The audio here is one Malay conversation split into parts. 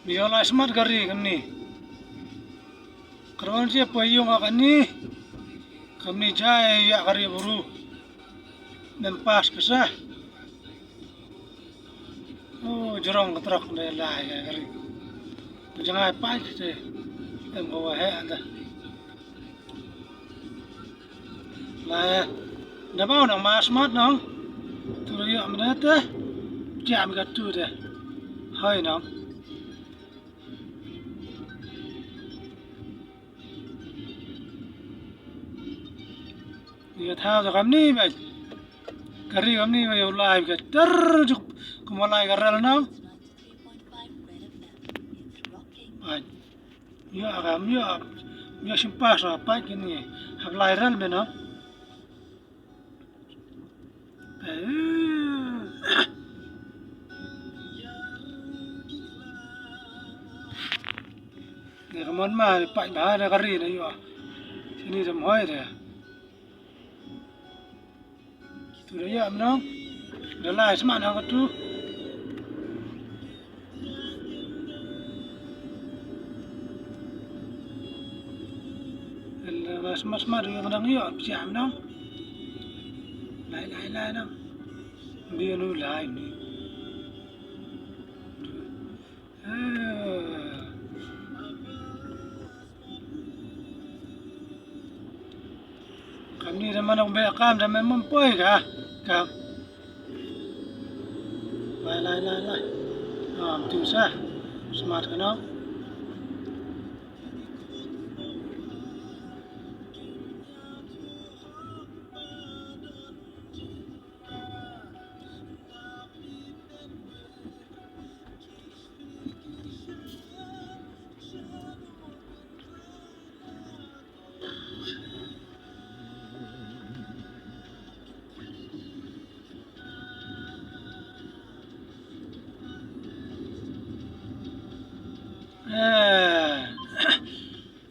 Biola smart gari kami. Kawan siapa payung kami. Kami jaya ya kari buru. Mempas kesah. Oh jorong ketrak dah lah ya kari. Jangan apa itu. Em bawa anda. Lah, dah mau nang mas smart nang. Tu dia mana tu? Jam kat tu dah. Hai nang. Dia tahu tak kami ni, kari kami ni live kat terjuk kemalai karal nang. Ya kami ya simpas apa kini? Have viral mana? Ni kaman mah pak bah ada kari na yo. Sini semua ada. Tu dia menang. Dah lah semana kat tu. Mas dia menang yo, siapa menang? Lai nang. Dia nu lai ni. Kami dah mana bekam dah memang poi kah? Kam. Lai. Tu sah. Smart kan?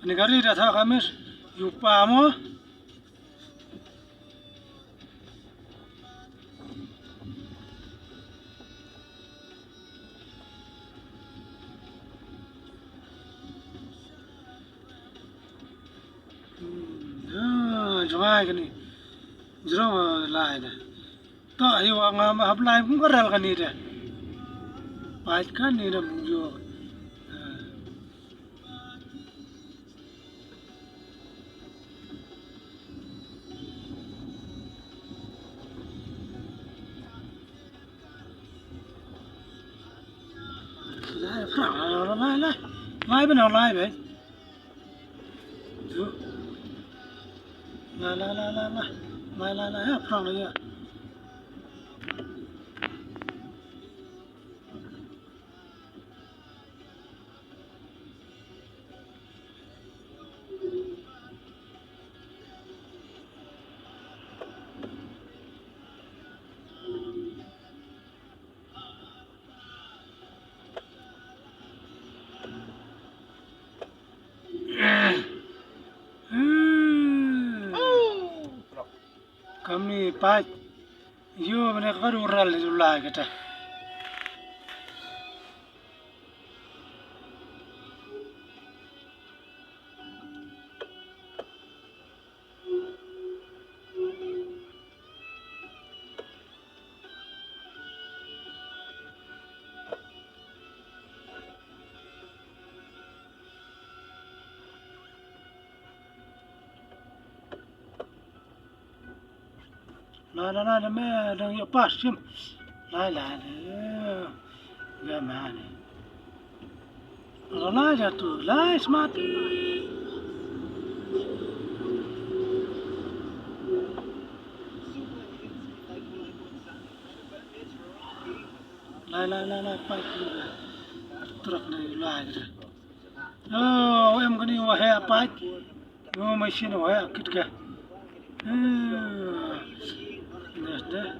Ini kali dah tak kami lupa mo. Jangan kini, jangan lain. Tak hiwa ngam apply pun keral kan ini dah. Baik kan ini dah muncul. Lai bên nào lai vậy? Chú. Lai, hấp rong này ạ. Kami pat, yo mana karu ral itu lah kita. Nah, me dang yo pas sim. Lai, ya mana. Lai jatuh, lai smart. Lai, pak truk ni lai. Oh, em kini wahai pak. Oh, mesin wahai kit ke. Dah.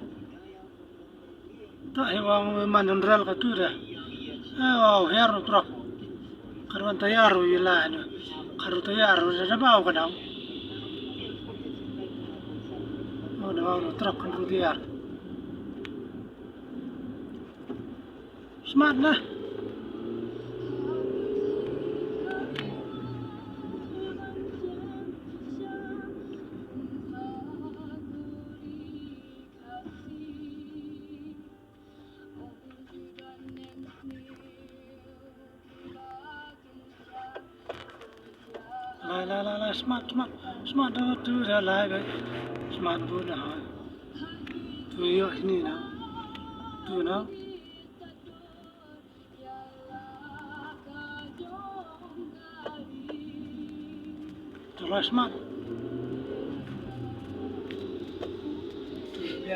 Tak hewan manandral kat tu dah. Oh, heru truk. Karuan tayaru ilah ni. Karu tayaru dah bau kadang. Oh, dah bau truk kan rutiar. smart na lai smart tu dah lai gai smart bu na ha tu yo ini na tu na tu lai smart